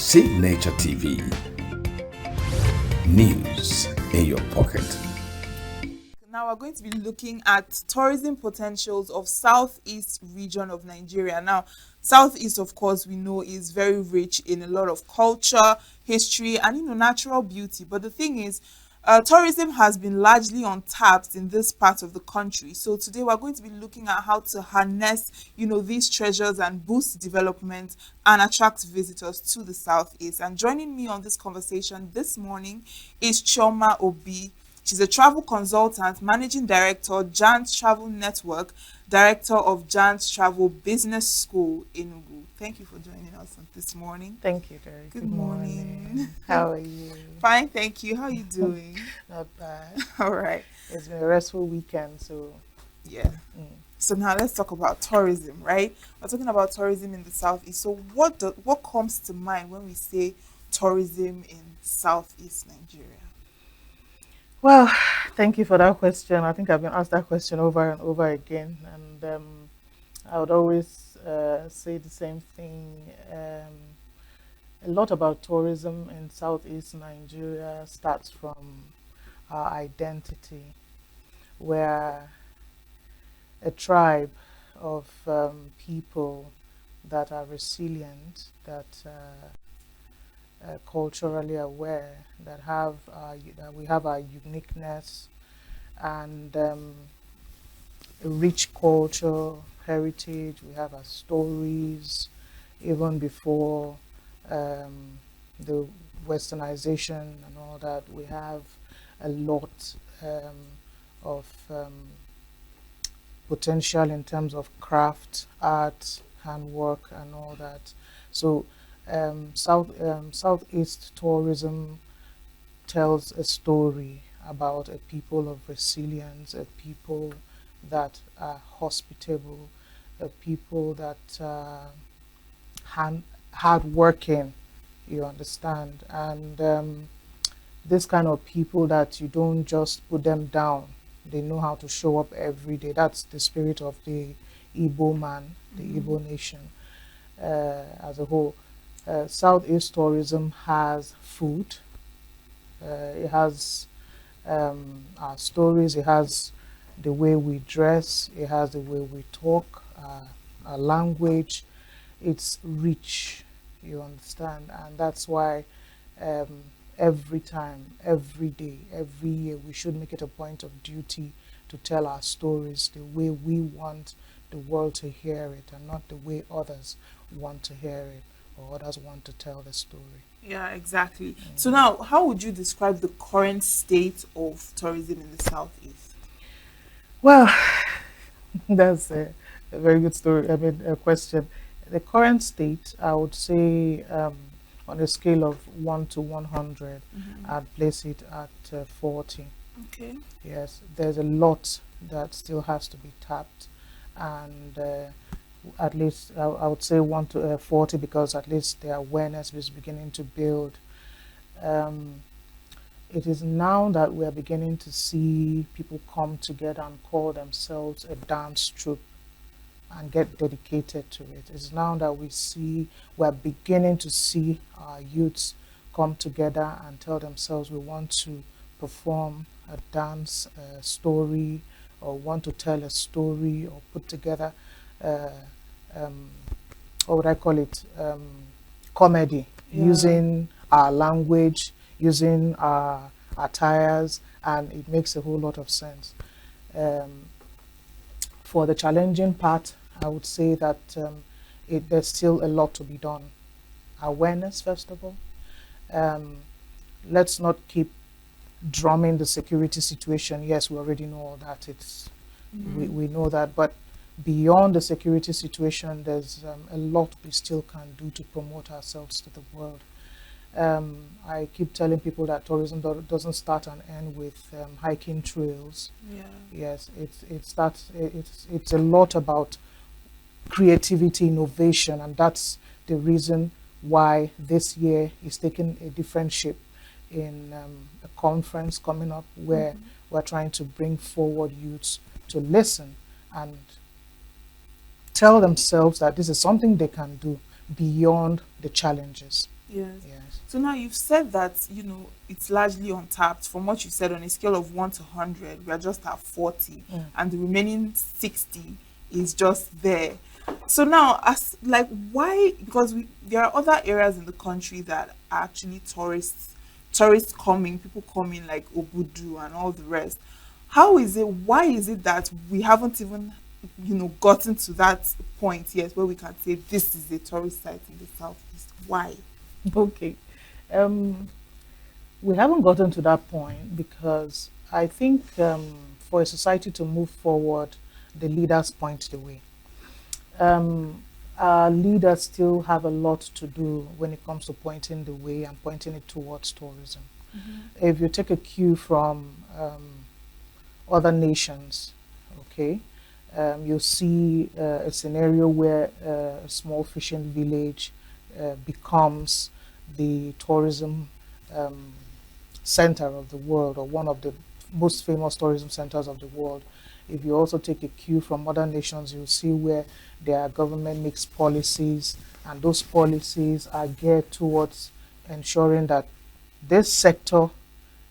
Signature TV. News in your pocket. Now we're going to be looking at tourism potentials of Southeast region of Nigeria. Now, Southeast, of course, we know is very rich in a lot of culture, history, and natural beauty. But the thing is, tourism has been largely untapped in this part of the country. So today we're going to be looking at how to harness, these treasures and boost development and attract visitors to the Southeast. And joining me on this conversation this morning is Chioma Obi. She's a travel consultant, managing director, Jans Travel Network, director of Jans Travel Business School, Enugu. Thank you for joining us this morning. Thank you, Gary. Good morning. How are you? Fine, thank you. How are you doing? Not bad. All right. It's been a restful weekend, so yeah. So now let's talk about tourism, right? We're talking about tourism in the Southeast. So what comes to mind when we say tourism in Southeast Nigeria? Well, thank you for that question. I think I've been asked that question over and over again, and I would always say the same thing. A lot about tourism in Southeast Nigeria starts from our identity. We're a tribe of people that are resilient, that culturally aware, that we have our uniqueness and a rich culture, heritage. We have our stories, even before the westernization and all that. We have a lot of potential in terms of craft, art, handwork, and all that. So Southeast tourism tells a story about a people of resilience, a people that are hospitable, a people that are hardworking, you understand, and this kind of people that you don't just put them down. They know how to show up every day. That's the spirit of the Igbo man, the Igbo nation as a whole. Southeast tourism has food, it has our stories, it has the way we dress, it has the way we talk, our language. It's rich, you understand, and that's why every time, every day, every year, we should make it a point of duty to tell our stories the way we want the world to hear it, and not the way others want to hear it, or others want to tell the story. Yeah, exactly. So now, how would you describe the current state of tourism in the Southeast? Well, that's a very good story. I mean, a question. The current state, I would say, on a scale of 1 to 100, I'd place it at 40. Okay. Yes, there's a lot that still has to be tapped, and at least I would say 1 to 40, because at least the awareness is beginning to build. It is now that we are beginning to see people come together and call themselves a dance troupe and get dedicated to it. It's now that we're beginning to see our youths come together and tell themselves we want to perform a dance story, or want to tell a story, or put together what would I call it, comedy, using our language, using our attires, and it makes a whole lot of sense. For the challenging part, I would say that there's still a lot to be done. Awareness, first of all. Let's not keep drumming the security situation. Yes, we already know all that. We know that, but beyond the security situation, there's a lot we still can do to promote ourselves to the world. I keep telling people that tourism doesn't start and end with hiking trails. Yeah. Yes, it's a lot about creativity, innovation, and that's the reason why this year is taking a different shape in a conference coming up, where we're trying to bring forward youths to listen and tell themselves that this is something they can do beyond the challenges. Yes. Yes. So now you've said that, it's largely untapped. From what you said, on a scale of 1 to 100, we are just at 40, Mm. and the remaining 60 is just there. So now, as like, why? Because there are other areas in the country that are actually tourists coming, people coming like Obudu and all the rest. How is it? Why is it that we haven't even, gotten to that point yet where we can say this is a tourist site in the southeast? Why? Okay. Um, we haven't gotten to that point because I think for a society to move forward, the leaders point the way. Um, our leaders still have a lot to do when it comes to pointing the way and pointing it towards tourism. If you take a cue from other nations, okay, you'll see a scenario where a small fishing village becomes the tourism um, center of the world, or one of the most famous tourism centers of the world. If you also take a cue from other nations, you'll see where their government makes policies, and those policies are geared towards ensuring that this sector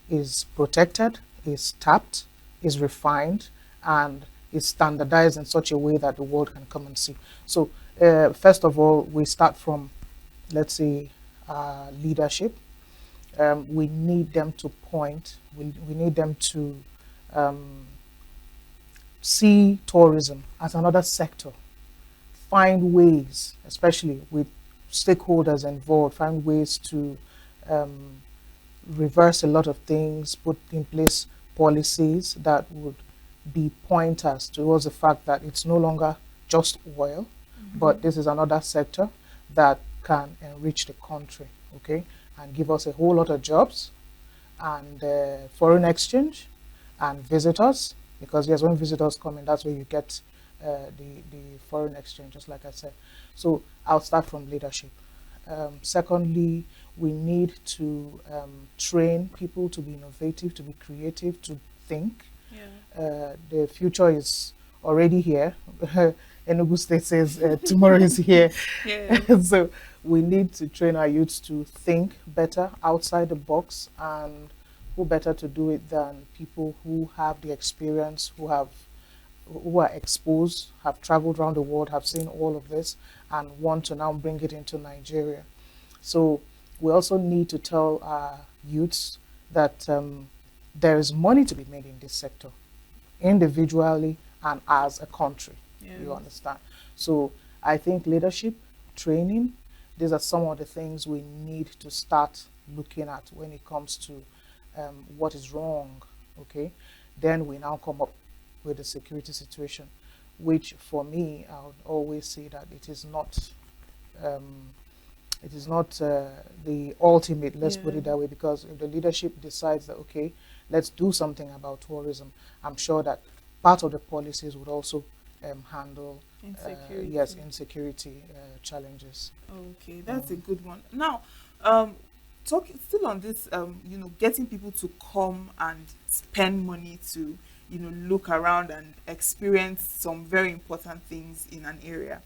is protected, is tapped, is refined, and is standardized in such a way that the world can come and see. So, first of all, we start from, let's say, leadership. We need them to point, we need them to um, see tourism as another sector, find ways, especially with stakeholders involved, find ways to um, reverse a lot of things, put in place policies that would be pointers towards the fact that it's no longer just oil, but this is another sector that can enrich the country, okay, and give us a whole lot of jobs and foreign exchange and visitors. Because yes, when visitors come in, that's where you get the foreign exchange, just like I said. So I'll start from leadership. Secondly, we need to train people to be innovative, to be creative, to think. Yeah. The future is already here. Enugu State says tomorrow is here. Yeah. So we need to train our youths to think better outside the box, and who better to do it than people who have the experience, who are exposed, have traveled around the world, have seen all of this, and want to now bring it into Nigeria. So we also need to tell our youths that there is money to be made in this sector, individually and as a country. You Yeah. understand? So I think leadership, training, these are some of the things we need to start looking at when it comes to what is wrong. Okay, then we now come up with the security situation, which for me, I would always say that um, it is not the ultimate, let's put Yeah. it that way, because if the leadership decides that, okay, let's do something about tourism, I'm sure that part of the policies would also handle, Insecurity. yes, insecurity challenges. Okay, that's a good one. Now, um, talking still on this, getting people to come and spend money to, look around and experience some very important things in an area.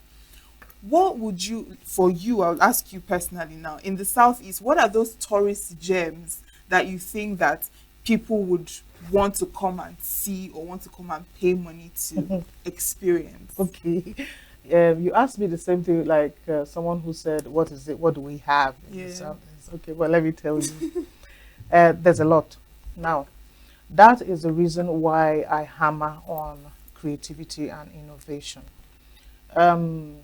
What would you, for you, I'll ask you personally now, in the Southeast, what are those tourist gems that you think that people would want to come and see or want to come and pay money to experience? Okay. You asked me the same thing like someone who said, what is it? What do we have in the Yeah. Southeast? Okay, well, let me tell you. There's a lot. Now, that is the reason why I hammer on creativity and innovation. Um,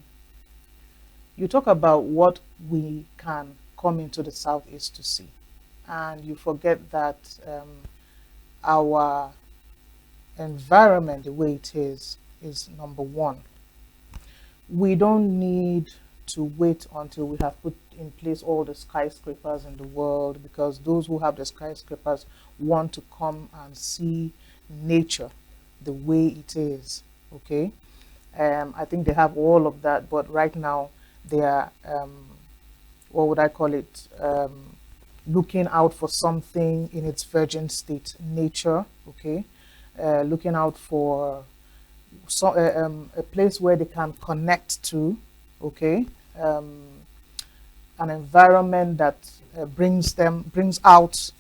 you talk about what we can come into the Southeast to see, and you forget that our environment, the way it is number one. We don't need to wait until we have put in place all the skyscrapers in the world, because those who have the skyscrapers want to come and see nature the way it is. Okay, I think they have all of that, but right now they are what would I call it? Looking out for something in its virgin state, nature. Okay, looking out for a place where they can connect to, okay, um, an environment that brings out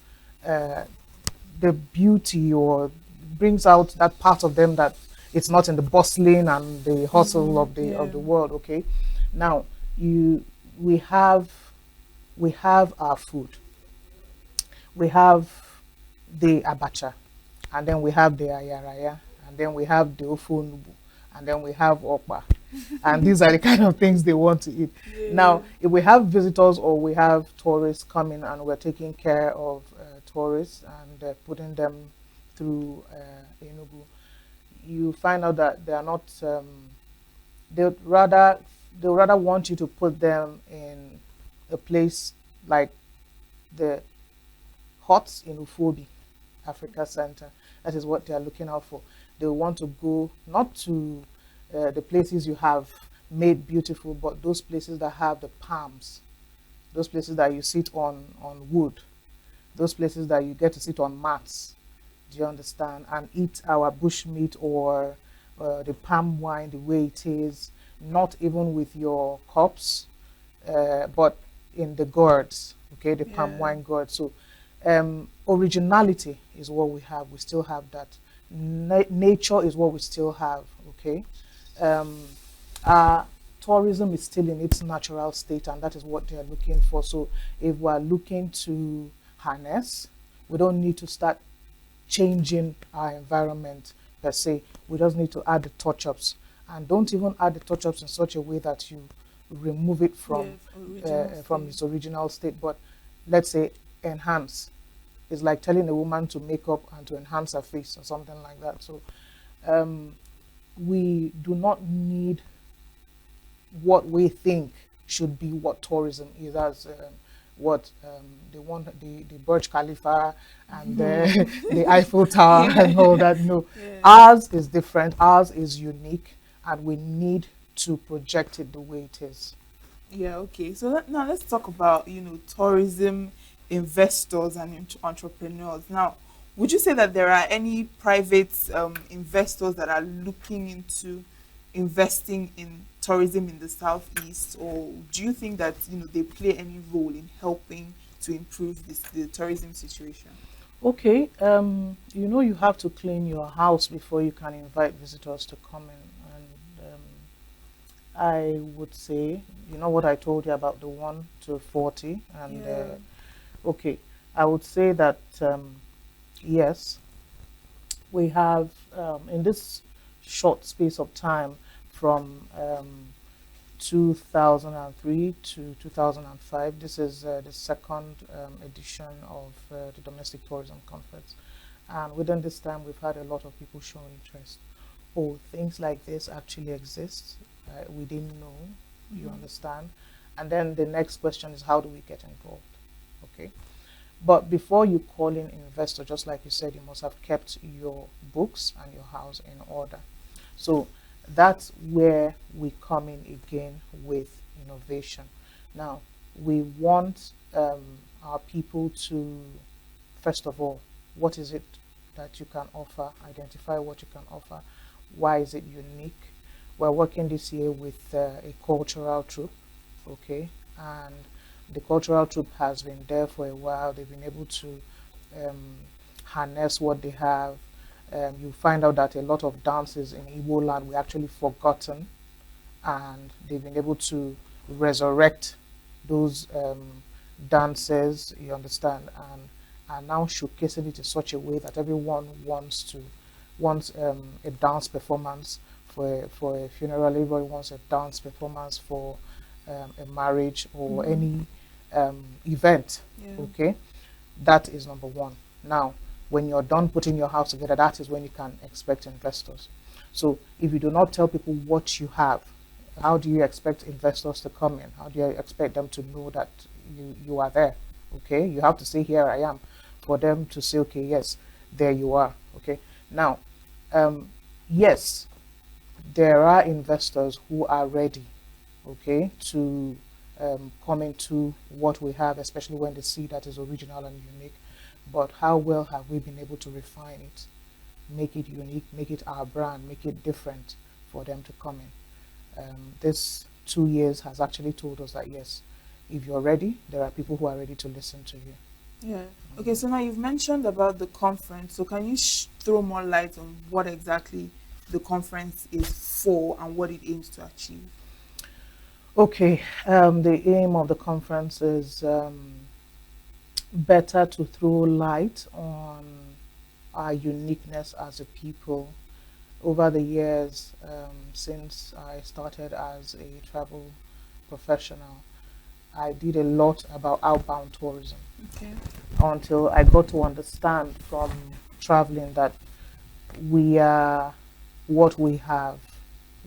the beauty, or brings out that part of them that it's not in the bustling and the hustle of the world. Okay, now you we have our food, we have the abacha, and then we have the ayaraya, and then we have the ofunubu, and then we have okpa. And these are the kind of things they want to eat. Now, if we have visitors or we have tourists coming and we're taking care of tourists and putting them through Enugu, you find out that they are not. They'd rather want you to put them in a place like the Huts in Ufobi, Africa Center. That is what they are looking out for. They want to go not to the places you have made beautiful, but those places that have the palms, those places that you sit on wood, those places that you get to sit on mats. Do you understand? And eat our bush meat or the palm wine the way it is, not even with your cups, but in the gourds. Okay, the palm wine gourd. So originality is what we have. We still have that. Nature is what we still have. Okay, tourism is still in its natural state, and that is what they are looking for. So if we are looking to harness, we don't need to start changing our environment per se. We just need to add the touch-ups, and don't even add the touch-ups in such a way that you remove it from its original state, but let's say enhance. It's like telling a woman to make up and to enhance her face or something like that. So we do not need what we think should be what tourism is, as what they want, the Burj Khalifa and the Eiffel Tower and all that. No, ours is different, ours is unique, and we need to project it the way it is. Yeah, okay. So now let's talk about, tourism investors and entrepreneurs. Now, would you say that there are any private investors that are looking into investing in tourism in the southeast, or do you think that they play any role in helping to improve the tourism situation? Okay, you have to clean your house before you can invite visitors to come in. And I would say, what I told you about the 1 to 40, and okay, I would say that yes, we have in this short space of time from 2003 to 2005. This is the second edition of the Domestic Tourism Conference. And within this time, we've had a lot of people show interest. Oh, things like this actually exist. We didn't know, you understand? And then the next question is, how do we get involved? Okay. But before you call in investor, just like you said, you must have kept your books and your house in order. So that's where we come in again with innovation. Now, we want our people to, first of all, what is it that you can offer? Identify what you can offer. Why is it unique? We're working this year with a cultural troupe, okay? And the cultural troupe has been there for a while. They've been able to harness what they have. You find out that a lot of dances in Igbo land were actually forgotten, and they've been able to resurrect those dances, you understand, and are now showcasing it in such a way that everyone wants a dance performance for a funeral. Everybody wants a dance performance for a marriage or any event. Okay, that is number one. Now, when you're done putting your house together, that is when you can expect investors. So if you do not tell people what you have, how do you expect investors to come in? How do you expect them to know that you are there? Okay, you have to say, here I am, for them to say, okay, yes, there you are. Okay, now, yes, there are investors who are ready, okay, to come into what we have, especially when they see that is original and unique. But how well have we been able to refine it, make it unique, make it our brand, make it different for them to come in? This 2 years has actually told us that yes, if you're ready, there are people who are ready to listen to you. Yeah. Okay, so now you've mentioned about the conference. So can you throw more light on what exactly the conference is for and what it aims to achieve? Okay, the aim of the conference is better to throw light on our uniqueness as a people. Over the years, since I started as a travel professional, I did a lot about outbound tourism Okay. until I got to understand from traveling that we are what we have.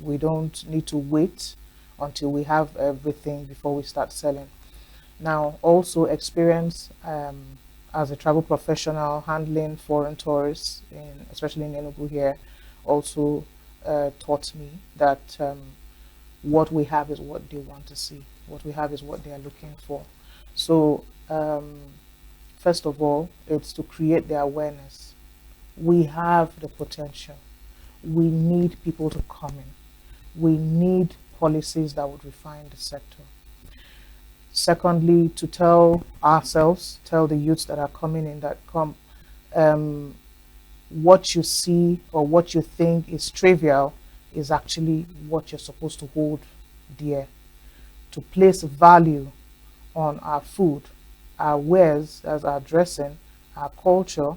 We don't need to wait until we have everything before we start selling. Now, also experience as a travel professional handling foreign tourists, especially in Enugu here, also taught me that what we have is what they want to see. What we have is what they are looking for. So, first of all, it's to create the awareness. We have the potential. We need people to come in. We need policies that would refine the sector. Secondly, to tell ourselves, tell the youths that are coming in that come, um, what you see or what you think is trivial is actually what you're supposed to hold dear. To place value on our food, our wares, as our dressing, our culture,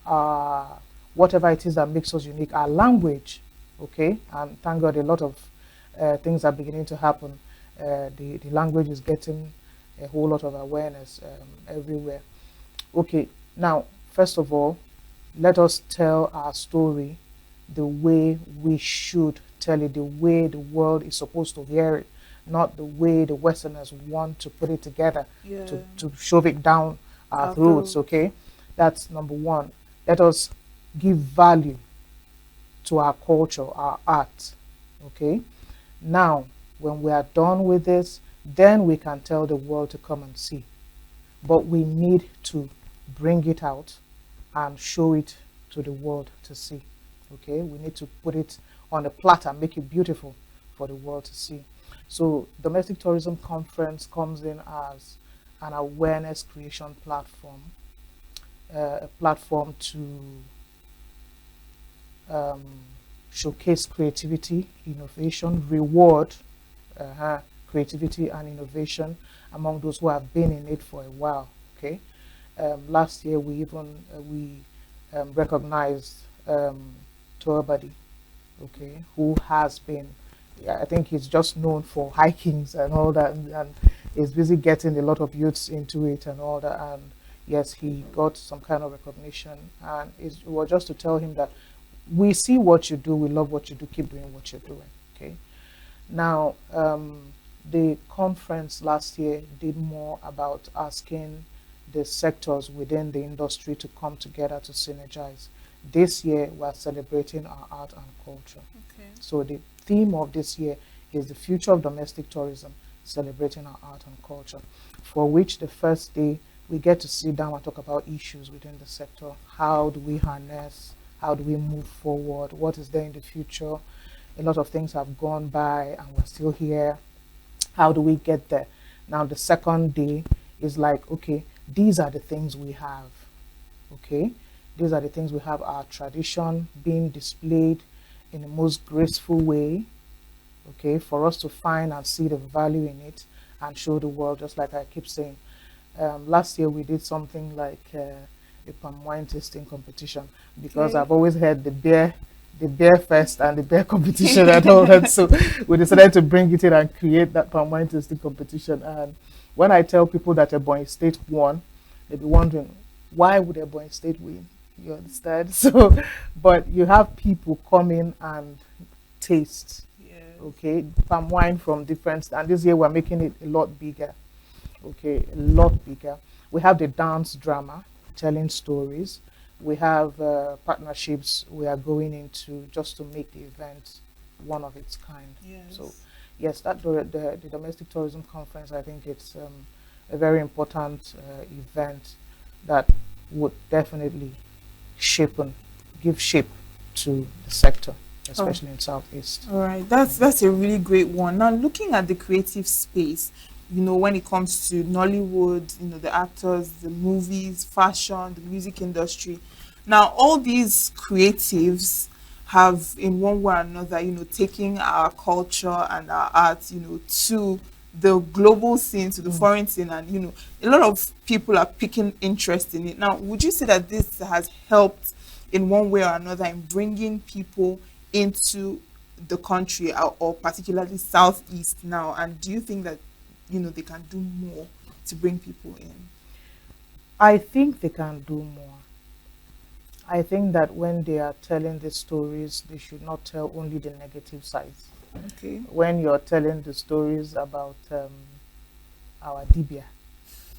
our whatever it is that makes us unique, our language. Okay, and thank God a lot of things are beginning to happen. The language is getting a whole lot of awareness everywhere. Okay, now first of all, let us tell our story the way we should tell it, the way the world is supposed to hear it, not the way the Westerners want to put it together Yeah. to shove it down our Our throats, throat. okay? That's number one. Let us give value to our culture, our art, okay? Now, when we are done with this, then we can tell the world to come and see. But we need to bring it out and show it to the world to see. Okay, we need to put it on a platter, make it beautiful for the world to see. So, domestic tourism conference comes in as an awareness creation platform, a platform to um, showcase creativity, innovation, reward creativity and innovation among those who have been in it for a while. Okay, last year we even we recognized Tour Buddy, okay, who has been, yeah, I think he's just known for hikings and all that, and is busy getting a lot of youths into it and all that. And yes, he got some kind of recognition, and it was just to tell him that we see what you do, we love what you do, keep doing what you're doing. Okay. Now, the conference last year did more about asking the sectors within the industry to come together to synergize. This year, we're celebrating our art and culture. Okay. So the theme of this year is the future of domestic tourism, celebrating our art and culture, for which the first day we get to sit down and talk about issues within the sector. How do we harness? How do we move forward? What is there in the future? A lot of things have gone by and we're still here. How do we get there? Now, the second day is like, okay, these are the things we have. Okay, these are the things we have, our tradition being displayed in the most graceful way. Okay, for us to find and see the value in it and show the world, just like I keep saying. Last year we did something like a palm wine tasting competition, because Okay. I've always heard the beer fest and the beer competition and all that. So we decided to bring it in and create that palm wine tasting competition. And when I tell people that Ebonyi State won, they'll be wondering, why would Ebonyi State win? You understand? So, but you have people come in and taste, Yes. okay, palm wine from different, and this year we're making it a lot bigger, okay, a lot bigger. We have the dance drama, telling stories. We have partnerships we are going into just to make the event one of its kind. So, Yes. yes, that the domestic tourism conference, I think it's a very important event that would definitely shape and give shape to the sector, Oh, especially in Southeast. all right. That's a really great one. Now, looking at the creative space, when it comes to Nollywood, the actors, the movies, fashion, the music industry. Now, all these creatives have, in one way or another, taking our culture and our art, to the global scene, to the foreign scene, and a lot of people are picking interest in it. Now, would you say that this has helped in one way or another in bringing people into the country, or particularly Southeast now? And do you think that they can do more to bring people in? I think they can do more. I think that when they are telling the stories, they should not tell only the negative sides. Okay. When you're telling the stories about our Dibia,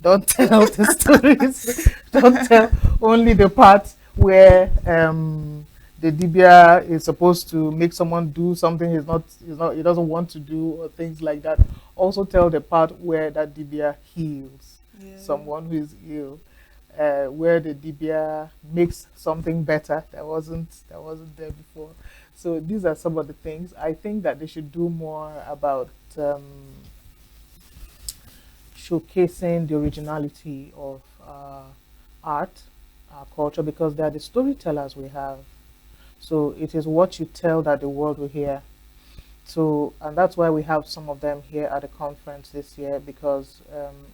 don't tell the stories. Don't tell only the part where the Dibia is supposed to make someone do something he doesn't want to do, or things like that. Also tell the part where that Dibia heals someone who is ill, where the Dibia makes something better that wasn't there before. So these are some of the things I think that they should do more about. Showcasing the originality of art, our culture, because they are the storytellers we have. So it is what you tell that the world will hear. So, and that's why we have some of them here at the conference this year, because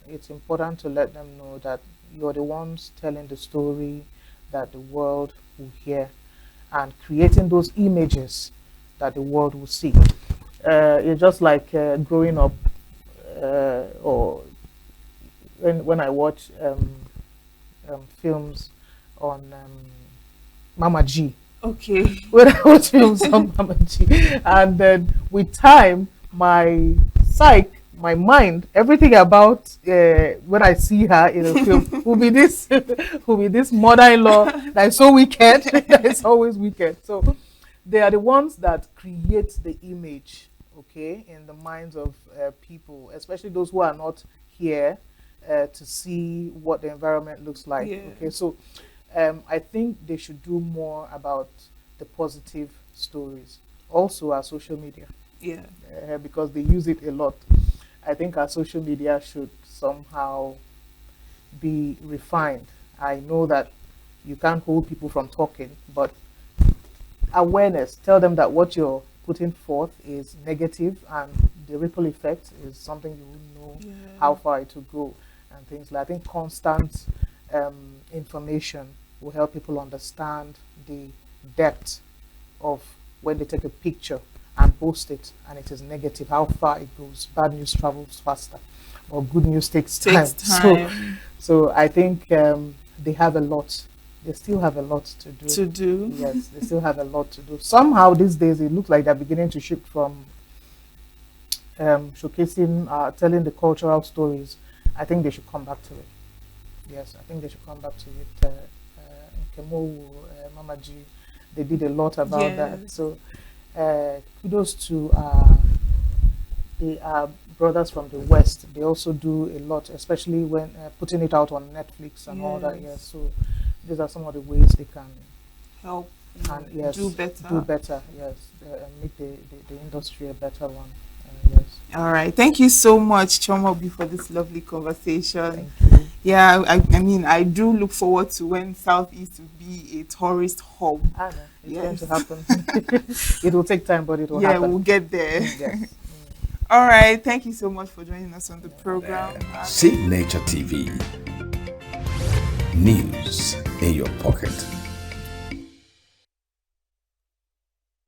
it's important to let them know that you're the ones telling the story that the world will hear, and creating those images that the world will see. It's just like growing up, or when I watch films on Mama G. Okay. When I watch films on Mama G, and then with time, my my mind, everything about when I see her in a film will be this mother-in-law that is so wicked, that is always wicked. So they are the ones that create the image, okay, in the minds of people, especially those who are not here to see what the environment looks like. Yeah. Okay, so I think they should do more about the positive stories. Also, our social media, Yeah. because they use it a lot. I think our social media should somehow be refined. I know that you can't hold people from talking, but awareness, tell them that what you're putting forth is negative, and the ripple effect is something you wouldn't know how far it will go, and things like, I think constant information will help people understand the depth of when they take a picture and post it and it is negative, how far it goes. Bad news travels faster, or good news takes time. So I think they have a lot. They still have a lot to do. Yes, they still have a lot to do. Somehow these days it looks like they're beginning to shift from showcasing, telling the cultural stories. I think they should come back to it. Yes, I think they should come back to it. In Kemowu, Mama G, they did a lot about that. So kudos to the brothers from the West. They also do a lot, especially when putting it out on Netflix and all that. Yes, so these are some of the ways they can help and yes, do better. Do better, yes, and make the industry a better one. Yes. All right. Thank you so much, Chomobi, for this lovely conversation. Thank you. Yeah, I mean, I do look forward to when Southeast will be a tourist hub. It's going to happen. It will take time, but it will happen. Yeah, we'll get there. Yes. All right. Thank you so much for joining us on the program. Signature TV. News in your pocket.